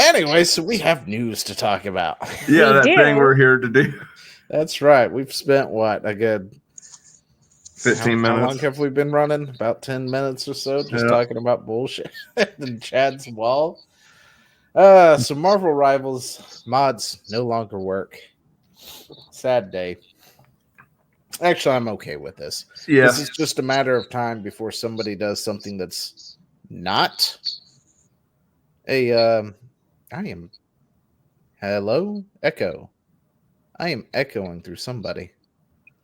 Anyway, so we have news to talk about. Yeah, We that do. thing we're here to do. That's right. We've spent a good 15 how long minutes. have we been running? About 10 minutes or so, just Yeah. talking about bullshit and Chad's wall. So Marvel Rivals mods no longer work. Sad day. Actually, I'm okay with this. Yeah. This is just a matter of time before somebody does something that's not a. I am. Hello, echo. I am echoing through somebody.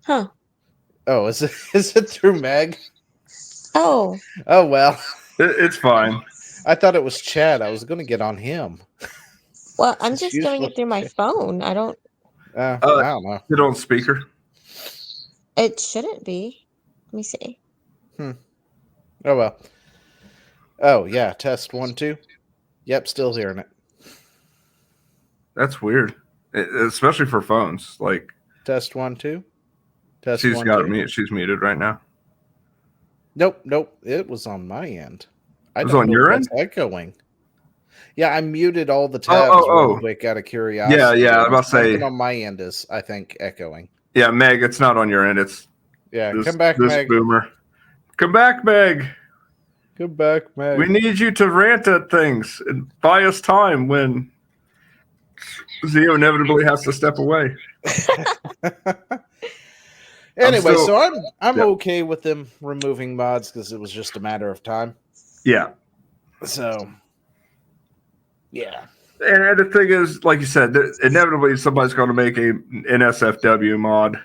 Huh. Oh, is it through Meg? Oh. Oh well. It's fine. I thought it was Chad. I was going to get on him. Well, I'm It's just doing usually it through my Chad. phone. I don't. I don't know. Sit on speaker. It shouldn't be. Let me see. Oh well. Oh yeah. Test 1 2. Yep, still hearing it. That's weird, especially for phones. Like Test 1 2. Test she's 1 got 2. me. She's muted right now. Nope. It was on my end. It was on your end? Echoing. Yeah, I muted all the tabs real quick out of curiosity. Yeah. I was about to say something on my end is, I think, echoing. Yeah, Meg, it's not on your end. It's come back, this Meg. boomer. Come back, Meg. Come back, Meg. We need you to rant at things and buy us time when Zio inevitably has to step away. Anyway, so I'm okay with them removing mods because it was just a matter of time. Yeah. So, yeah. And the thing is, like you said, inevitably somebody's going to make a NSFW mod.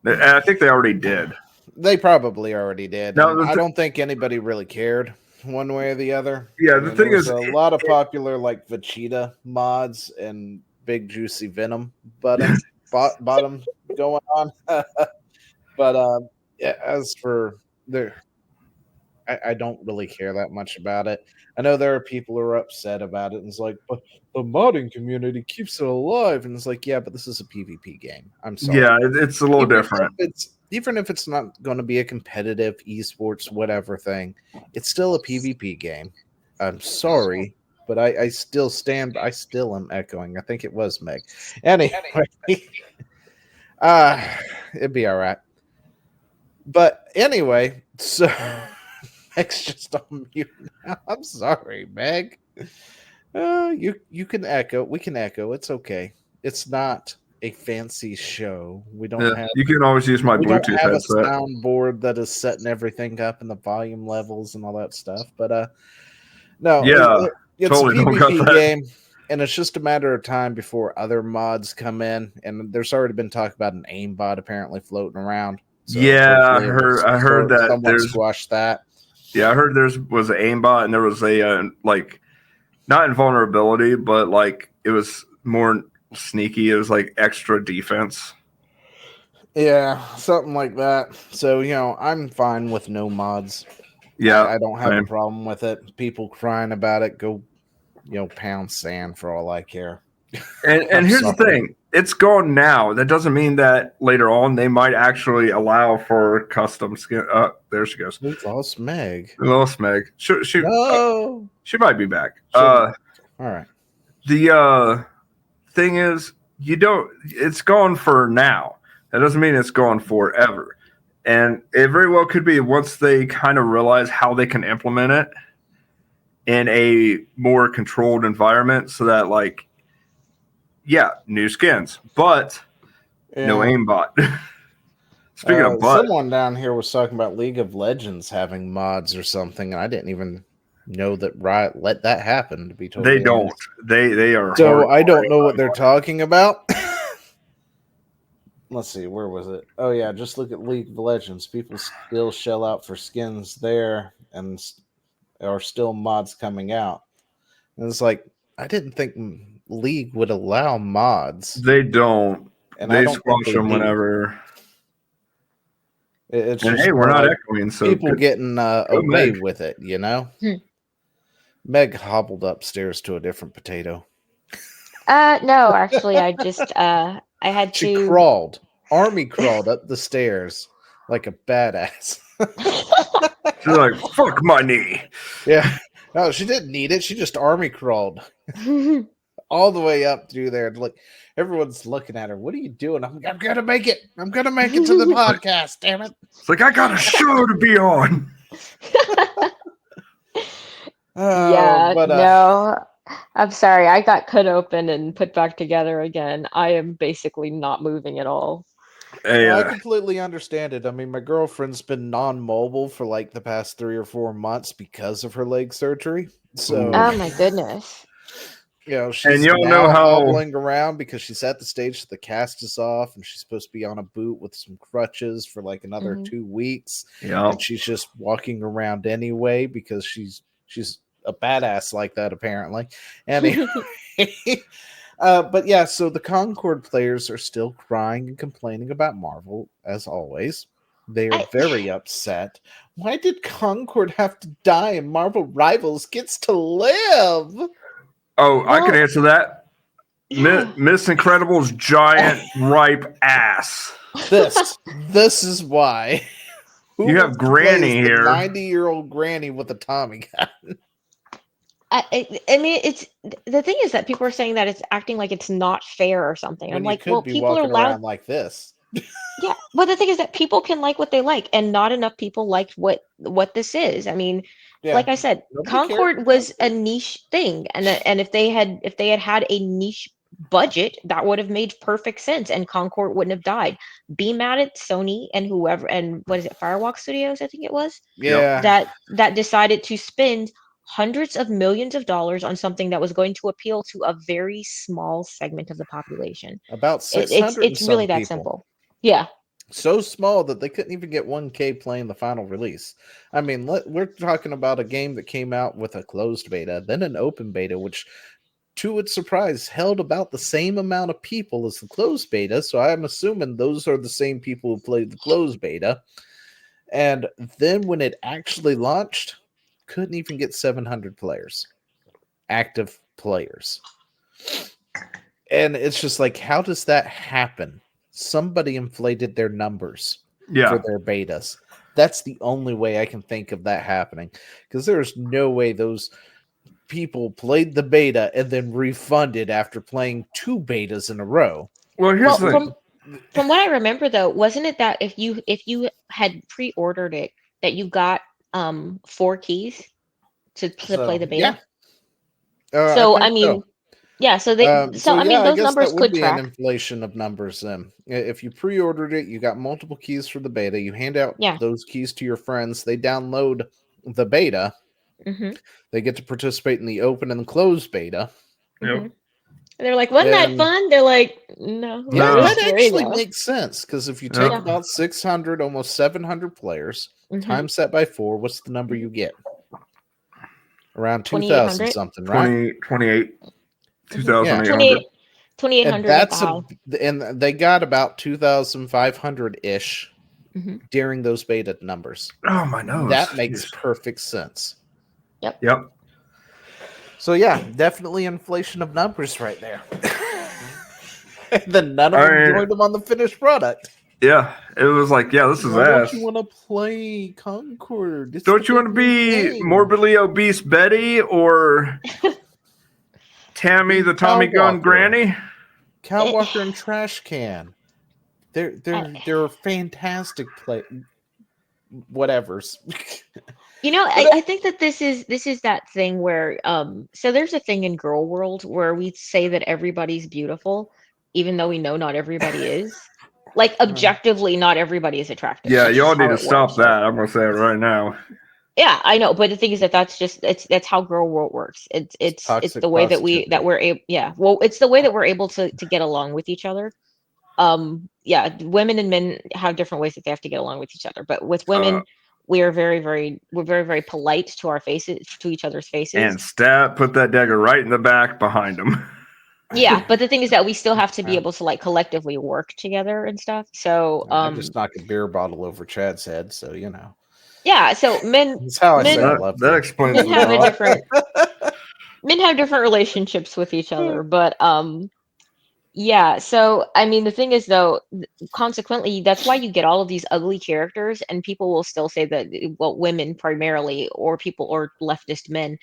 And I think they already did. They probably already did. No, I don't think anybody really cared one way or the other. Yeah, the thing is, a lot of popular like Vegeta mods and Big Juicy Venom bottom going on. But yeah, as for I don't really care that much about it. I know there are people who are upset about it, and it's like, but the modding community keeps it alive, and it's like, yeah, but this is a PvP game. I'm sorry. Yeah, it's a little different. Even if it's not going to be a competitive esports whatever thing, it's still a PvP game. I'm sorry, but I still am echoing. I think it was Meg. Anyway, it'd be all right. But anyway, so Meg's just on mute now. I'm sorry, Meg. You can echo. We can echo. It's okay. It's not a fancy show. We don't have. You can always use my Bluetooth don't have headset. A soundboard that is setting everything up and the volume levels and all that stuff. But no. Yeah, it's totally a don't got PvP that. game, and it's just a matter of time before other mods come in. And there's already been talk about an aimbot apparently floating around. So yeah, I heard that someone squashed that. Yeah, I heard there was an aimbot and there was a like not invulnerability, but like it was more sneaky. It was like extra defense. Yeah, something like that. So I'm fine with no mods. Yeah, I don't have a problem with it. People crying about it, go pound sand for all I care. And here's the thing. It's gone now. That doesn't mean that later on they might actually allow for custom skin. There she goes. We lost Meg. She might be back. All right. The thing is, it's gone for now. That doesn't mean it's gone forever. And it very well could be once they kind of realize how they can implement it in a more controlled environment so that new skins, but no aimbot. Speaking of someone down here was talking about League of Legends having mods or something, and I didn't even know that Riot let that happen. To be totally they don't. honest. They are. So I don't know what they're talking about. Let's see, where was it? Oh yeah, just look at League of Legends. People still shell out for skins there, and are still mods coming out. And it's like, I didn't think League would allow mods. They don't. And they squash them whenever. It's and just hey, we're not echoing, so people getting away with it, Meg hobbled upstairs to a different potato. No, actually, I just I had she to. Army crawled up the stairs like a badass. She's like, "Fuck my knee." Yeah. No, she didn't need it. She just army crawled. all the way up through there. And like everyone's looking at her. What are you doing? I'm gonna make it. I'm gonna make it to the podcast. Damn it! It's like I got a show to be on. Yeah, But no. I'm sorry. I got cut open and put back together again. I am basically not moving at all. Hey, I completely understand it. I mean, my girlfriend's been non-mobile for like the past 3 or 4 months because of her leg surgery. So, Oh my goodness. and she's y'all know now how hobbling around because she's at the stage that the cast is off and she's supposed to be on a boot with some crutches for like another Mhm. 2 weeks. yeah. And she's just walking around anyway because she's a badass like that apparently. Anyway, but yeah, so the Concord players are still crying and complaining about Marvel as always. They are I very upset. Why did Concord have to die and Marvel Rivals gets to live? Oh, I can well, answer that. yeah. Miss Incredible's giant ripe ass. This is why. Who You wants have to play Granny as the here. 90-year-old granny with a Tommy gun? I mean, it's the thing is that people are saying that it's acting like it's not fair or something. I'm When you like, could well, be people are walking allowed. around like this. Yeah, but the thing is that people can like what they like, and not enough people liked what this is. I mean, Yeah. like I said, Nobody cared. Concord was a niche thing, and if they had a niche budget, that would have made perfect sense, and Concord wouldn't have died. Be mad at Sony and whoever, and what is it, Firewalk Studios, I think it was, Yep. Yeah. that decided to spend hundreds of millions of dollars on something that was going to appeal to a very small segment of the population. About It, 600 and it's really some that people. simple. Yeah. So small that they couldn't even get 1K playing the final release. I mean, we're talking about a game that came out with a closed beta, then an open beta, which, to its surprise, held about the same amount of people as the closed beta. So I'm assuming those are the same people who played the closed beta. And then when it actually launched, couldn't even get 700 players, active players. And it's just like, how does that happen? Somebody inflated their numbers for Yeah. their betas. That's the only way I can think of that happening, because there's no way those people played the beta and then refunded after playing 2 betas in a row. Well, here's Well, the thing. from what I remember though, wasn't it that if you had pre-ordered it, that you got 4 keys to play So the yeah, beta? I So I think so. mean, yeah, So I yeah, mean I those guess that numbers would could be an track. inflation of numbers then. If you pre-ordered it, you got multiple keys for the beta. You hand out Yeah. those keys to your friends. They download the beta. hmm They get to participate in the open and closed beta. hmm Yep. They're like, wasn't that And fun? They're like, no, yeah, No. that there you actually go. makes sense, because if you take Yep. Yeah. about 600, almost 700 players, hmm time set by 4, what's the number you get? Around 2,000 2800. something, right? 28, Mm-hmm. 2,800. 2800 And at the high. and they got about 2,500 ish hmm during those beta numbers. Oh, my nose. That makes Jeez. perfect sense. Yep. Yep. So yeah, definitely inflation of numbers right there. And then none of them joined them on the finished product. Yeah. It was like, yeah, this is Why ass. don't you want to play Concord? It's Don't the you want to big new be thing. morbidly obese Betty or Tammy the Tommy Cow Gun Walker. Granny? Cow Walker and Trash Can. They're fantastic play. Whatevers. I think that this is that thing where so there's a thing in girl world where we say that everybody's beautiful, even though we know not everybody is. Like objectively, not everybody is attractive. Yeah, That's y'all just need how to it stop works. that. I'm going to say it right now. Yeah, I know, but the thing is that that's how girl world works. It's Toxic the way that positivity. we're able. Yeah, well, it's the way that we're able to get along with each other. Yeah, women and men have different ways that they have to get along with each other, but with women, we're very polite to our faces, to each other's faces. And put that dagger right in the back behind him. Yeah, but the thing is that we still have to be able to like collectively work together and stuff. So I just knocked a beer bottle over Chad's head, so you know. yeah, so That's how I say I love That you. explains men it have a all. different men have different relationships with each other, but yeah, so I mean the thing is though, consequently, that's why you get all of these ugly characters, and people will still say that, well, women primarily, or people, or leftist men,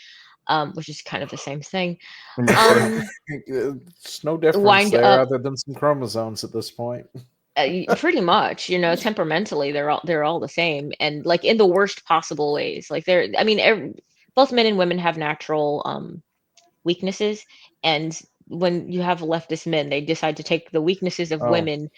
which is kind of the same thing. It's no difference Wind there up other than some chromosomes at this point. pretty much, temperamentally they're all the same, and like in the worst possible ways. Like both men and women have natural weaknesses, and when you have leftist men, they decide to take the weaknesses of Oh. women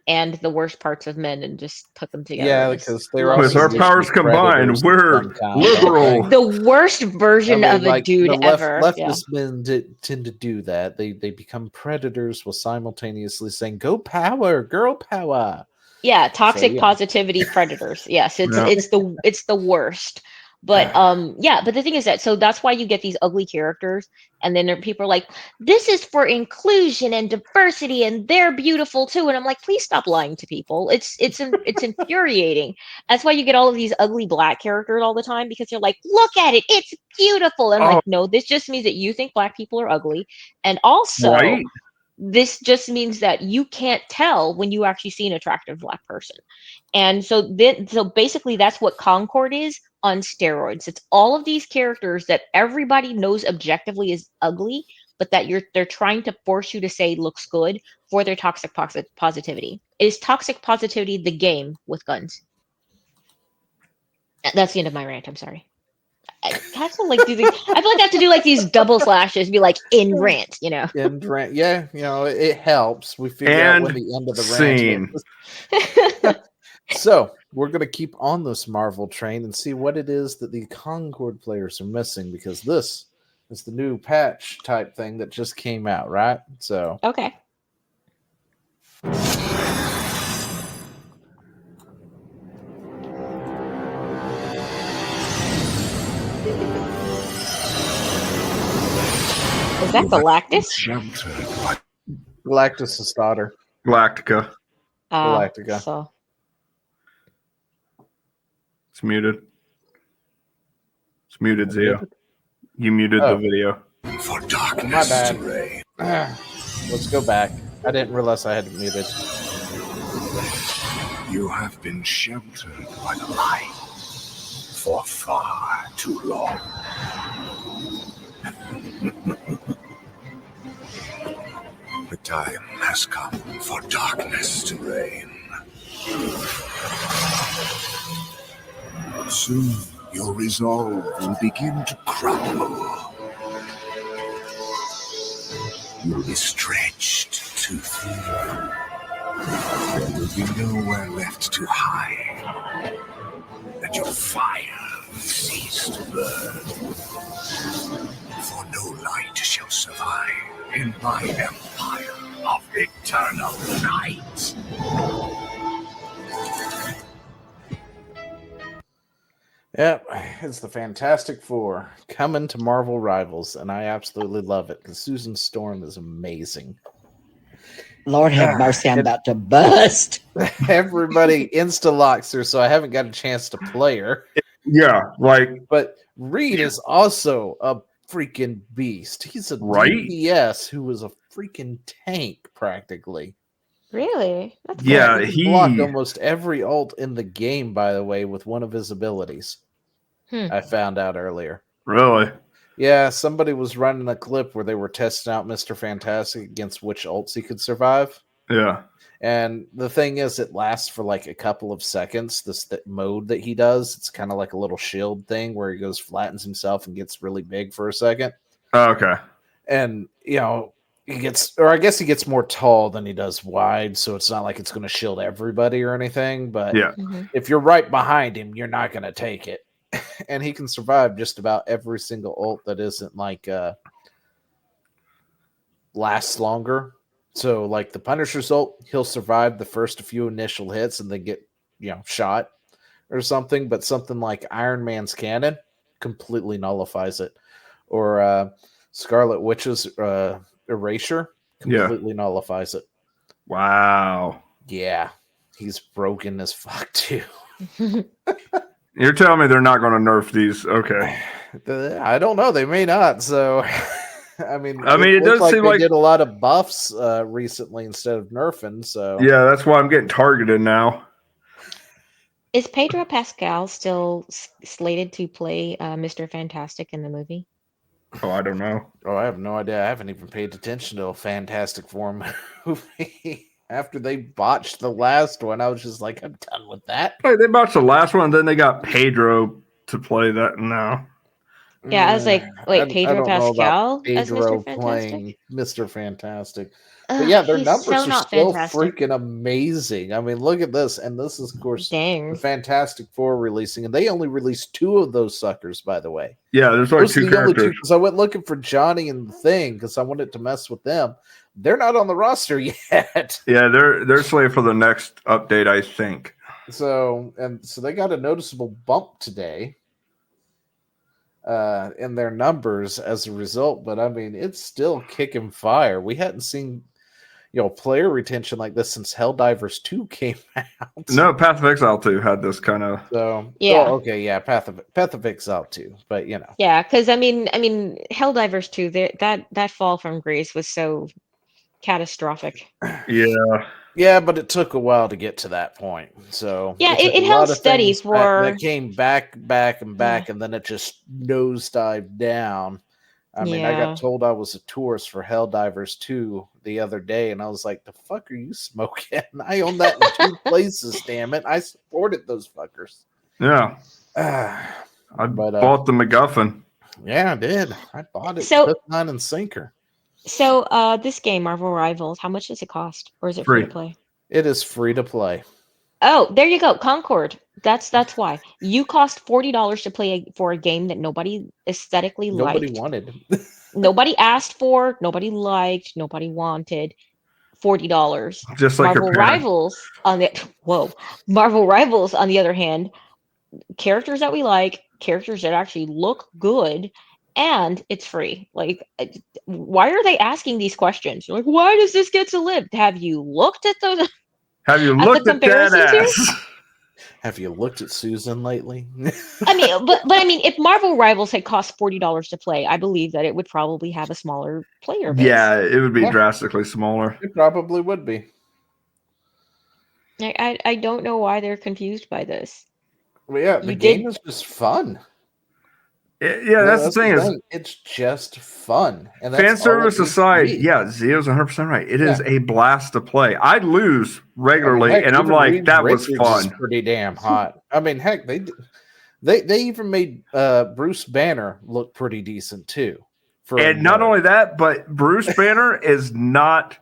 and the worst parts of men and just put them together. Yeah, and just because they're love also With our using it. powers usually combined, predators of we're some kind, liberal. The worst version of a dude ever. leftist men tend to do that. They become predators while simultaneously saying "Go power, girl power." Yeah, toxic yeah. positivity predators. Yes, Yeah. it's the worst. But but the thing is that, so that's why you get these ugly characters, and then people are like, this is for inclusion and diversity and they're beautiful too. And I'm like, please stop lying to people. It's infuriating. That's why you get all of these ugly black characters all the time, because you're like, look at it, it's beautiful. And I'm like, no, this just means that you think black people are ugly. And also, Right? this just means that you can't tell when you actually see an attractive black person. And so basically that's what Concord is on steroids. It's all of these characters that everybody knows objectively is ugly, but that they're trying to force you to say looks good for their toxic positivity. It is toxic positivity, the game with guns. That's the end of my rant. I'm sorry. I have to like I feel like I have to do like these double slashes, be like in rant, And yeah, it helps. We figure out when the end of the rant is. So we're going to keep on this Marvel train and see what it is that the Concord players are missing, because this is the new patch type thing that just came out, right? So okay. Is that Galactus? Galactus' daughter. Galactica. Galactica. So It's muted. It's muted, Zio. You muted the video. For darkness My bad. to reign. Let's go back. I didn't realize I had it muted. You have been sheltered by the light for far too long. The time has come for darkness to reign. Soon your resolve will begin to crumble. You'll be stretched too thin. There will be nowhere left to hide. And your fire will cease to burn. For no light shall survive in my empire of eternal night. Yep, it's the Fantastic Four coming to Marvel Rivals, and I absolutely love it because Susan Storm is amazing. Lord have mercy, I'm about to bust. Everybody insta-locks her, so I haven't got a chance to play her. Yeah, But Reed is also a freaking beast. He's a DPS who was a freaking tank, practically. really? That's yeah, he blocked almost every ult in the game, by the way, with one of his abilities. I found out earlier. Really? Yeah, somebody was running a clip where they were testing out Mr. Fantastic against which ults he could survive. Yeah. And the thing is, it lasts for like a couple of seconds. This mode that he does, it's kind of like a little shield thing where he goes, flattens himself and gets really big for a second. Okay. And, he gets, or I guess he gets more tall than he does wide, so it's not like it's going to shield everybody or anything. But if you're right behind him, you're not going to take it. And he can survive just about every single ult that isn't like lasts longer. So like the Punisher's ult, he'll survive the first few initial hits and then get shot or something. But something like Iron Man's cannon completely nullifies it, or Scarlet Witch's erasure completely nullifies it. Wow. Yeah, he's broken as fuck too. You're telling me they're not going to nerf these? Okay. I don't know. They may not. So, I mean, it does seem like they did a lot of buffs recently instead of nerfing. So, yeah, that's why I'm getting targeted now. Is Pedro Pascal still slated to play Mr. Fantastic in the movie? Oh, I don't know. Oh, I have no idea. I haven't even paid attention to a Fantastic Four movie. After they botched the last one, I was just like, I'm done with that. Hey, they botched the last one, then they got Pedro to play that. No. Yeah, I was like, wait, I Pedro don't know about Pascal as Pedro Mr. Fantastic? playing Mr. Fantastic. But Ugh, yeah, their he's numbers so are not still fantastic. freaking amazing. I mean, look at this. And this is, of course, the Dang. Fantastic Four releasing. And they only released 2 of those suckers, by the way. Yeah, there's like Those are 2 the only 2, characters. because I went looking for Johnny and the Thing because I wanted to mess with them. They're not on the roster yet. Yeah, they're slated for the next update, I think. So they got a noticeable bump today in their numbers as a result. But I mean, it's still kicking fire. We hadn't seen player retention like this since Helldivers 2 came out. No, Path of Exile 2 had this kind of. So Yeah. Okay, yeah, Path of Exile 2, but Yeah, because I mean, Helldivers 2, that fall from grace was so catastrophic. Yeah, but it took a while to get to that point. So Yeah, took it a held lot of steady things for that came back, and then it just nosedived down. I mean, I Yeah. got told I was a tourist for Helldivers 2 the other day, and I was like, the fuck are you smoking? I own that in 2 places, damn it. I supported those fuckers. Yeah. I bought the MacGuffin. Yeah, I did. I bought it. So- hook, line, and sinker. So, this game, Marvel Rivals, how much does it cost, or is it free to play? It is free to play. Oh, there you go, Concord. That's why you cost $40 to play for a game that nobody aesthetically Nobody liked. wanted. Nobody asked for, nobody liked, nobody wanted. $40. Just like Marvel Rivals Marvel Rivals on the other hand, characters that we like, characters that actually look good, and it's free. Like, why are they asking these questions? You're like, why does this get to live? Have you looked at those? Have you at looked the at that comparisons here? ass? Have you looked at Susan lately? I mean, but I mean, if Marvel Rivals had cost $40 to play, I believe that it would probably have a smaller player base. Yeah, it would be Yeah. drastically smaller. It probably would be. I don't know why they're confused by this. Well, yeah, the game is just fun. Yeah, that's the thing. It's just fun. And Fan that's all it service needs to aside, be. yeah, Zio's 100% right. It is a blast to play. I lose regularly, Heck, and I'm even like, Reed that was Richards fun. is pretty damn hot. I mean, heck, they even made Bruce Banner look pretty decent too. And not only that, but Bruce Banner is not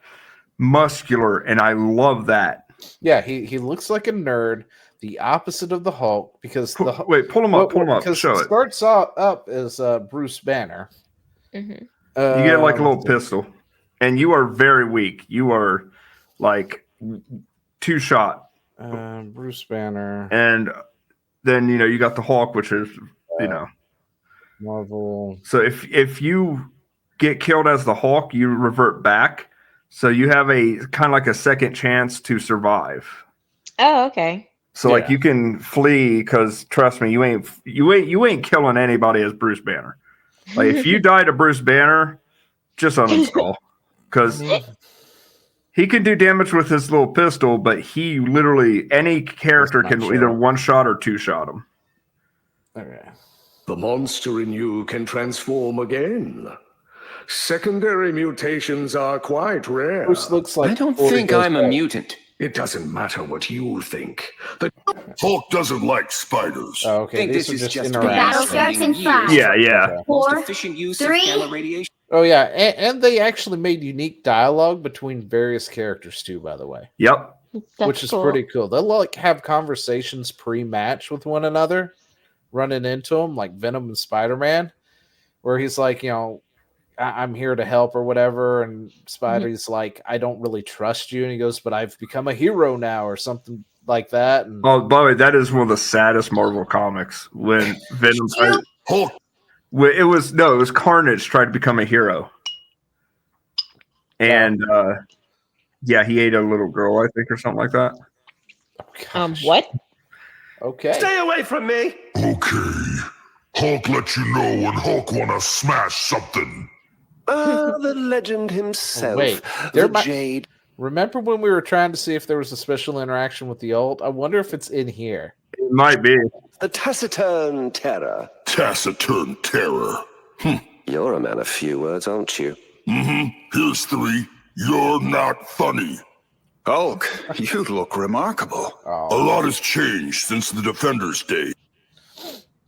muscular, and I love that. Yeah, he looks like a nerd, the opposite of the Hulk, because pull him up, because show it it. starts up as Bruce Banner. Mm-hmm. You get like a little pistol, and you are very weak. You are like 2 shot. Bruce Banner, and then you got the Hulk, which is Marvel. So if you get killed as the Hulk, you revert back. So you have a kind of like a second chance to survive. Oh, okay. So like you can flee, because trust me, you ain't killing anybody as Bruce Banner. Like if you die to Bruce Banner, just uninstall, because he can do damage with his little pistol, but he literally any character can either 1-shot or 2-shot him. Okay. The monster in you can transform again. Secondary mutations are quite rare. Bruce looks like I don't think I'm a mutant. It doesn't matter what you think. The Hulk doesn't like spiders. Oh, okay. Think These this are is just just Battle starts in 5. Yeah. Most 4, efficient use 3. of gamma radiation. Oh yeah, and they actually made unique dialogue between various characters too, by the way. Yep. Which is pretty cool. They'll like have conversations pre-match with one another, running into them like Venom and Spider-Man, where he's like, I'm here to help or whatever, and Spidey's like, I don't really trust you, and he goes, but I've become a hero now, or something like that. And oh, by the way, that is one of the saddest Marvel comics when Venom. Hulk. It was Carnage tried to become a hero, and he ate a little girl, I think, or something like that. What? Okay. Stay away from me. Okay. Hulk let you know when Hulk wanna smash something. The legend himself. Wait, Jade. Remember when we were trying to see if there was a special interaction with the ult? I wonder if it's in here. It might be. The taciturn terror. Taciturn terror. You're a man of few words, aren't you? Here's 3. You're not funny. Hulk, you look remarkable. A lot has changed since the Defenders' Day.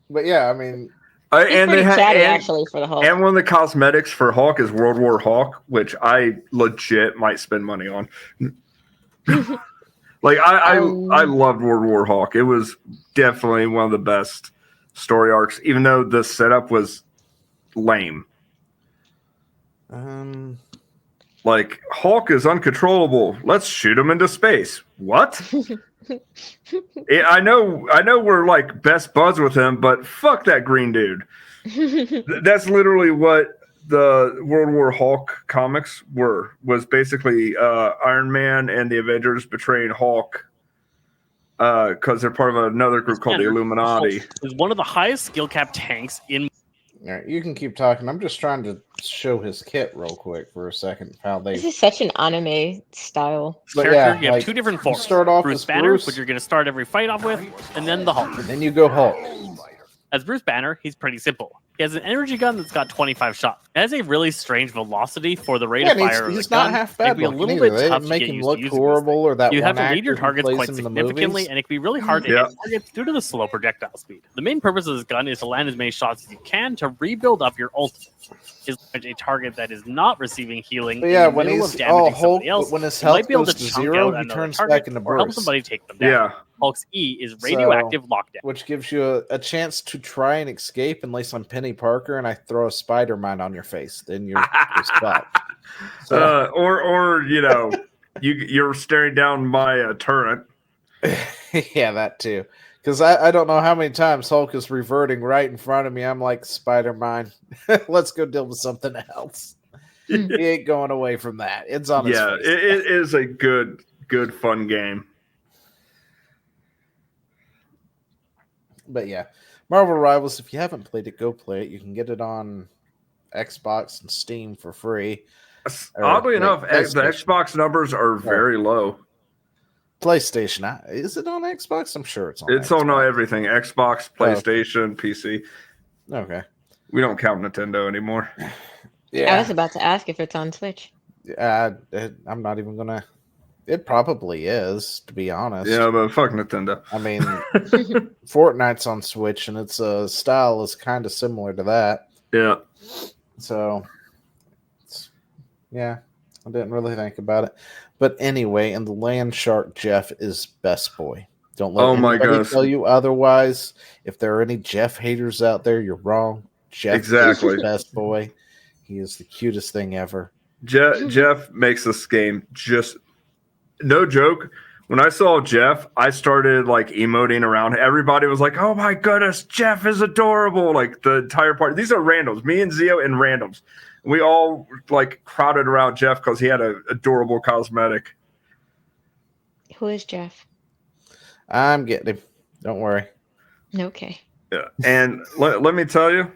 But yeah, I mean, He's and pretty they chatty, and, actually, for the Hulk. and one of the cosmetics for Hulk is World War Hulk, which I legit might spend money on. Like I loved World War Hulk. It was definitely one of the best story arcs, even though the setup was lame. Like, Hulk is uncontrollable. Let's shoot him into space. What? I know we're like best buds with him, but fuck that green dude. That's literally what the World War Hulk comics was basically Iron Man and the Avengers betraying Hulk because they're part of another group called the Illuminati. Is one of the highest skill cap tanks in. All right, you can keep talking. I'm just trying to show his kit real quick for a second. How they This is such an anime style. Character, yeah, you have like, 2 different forms. start off Bruce as Banner, Bruce. which you're going to start every fight off with, and then the Hulk. And then you go Hulk. As Bruce Banner, he's pretty simple. He has an energy gun that's got 25 shots. It has a really strange velocity for the rate of fire of he's the not gun. half bad. It can be a looking little either. bit They tough didn't to make get him used look to using horrible, or that You one have to lead actor your who targets plays quite him in the significantly, movies. and it can be really hard to hit targets due to the slow projectile speed. The main purpose of this gun is to land as many shots as you can to rebuild up your ultimate. Is a target that is not receiving healing But in yeah, the when middle he's of damaging Hulk, somebody else, when his it might health be able goes to to chunk 0, out he another turns target back into or help Bruce. somebody take them down. Yeah. Hulk's E is radioactive lockdown. Which gives you a chance to try and escape unless I'm Penny Parker and I throw a spider mine on your face. Then you're fucked. So, Or you know, you're staring down my turret. yeah, that too. Because I don't know how many times Hulk is reverting right in front of me. I'm like, spider mine. Let's go deal with something else. He ain't going away from that. It's on his face. It is a good, fun game. But yeah, Marvel Rivals, if you haven't played it, go play it. You can get it on Xbox and Steam for free. Oddly enough, the Xbox numbers are very low. PlayStation, is it on Xbox? I'm sure it's on It's Xbox. on everything. Xbox, PlayStation, PC. Okay. We don't count Nintendo anymore. I was about to ask if it's on Switch. I'm not even gonna. It probably is, to be honest. Yeah, but fuck Nintendo. I mean, Fortnite's on Switch, and its style is kind of similar to that. Yeah. So, yeah, I didn't really think about it. But anyway, and the Land Shark Jeff is best boy. Don't let anybody tell you otherwise. If there are any Jeff haters out there, you're wrong. Jeff is best boy. He is the cutest thing ever. Jeff makes this game just no joke. When I saw Jeff, I started like emoting around. Everybody was like, "Oh my goodness, Jeff is adorable!" Like the entire party. These are randoms. Me and Zio and randoms. We all like crowded around Jeff because he had an adorable cosmetic. Who is Jeff? I'm getting him. Don't worry. Okay. Yeah, and let me tell you,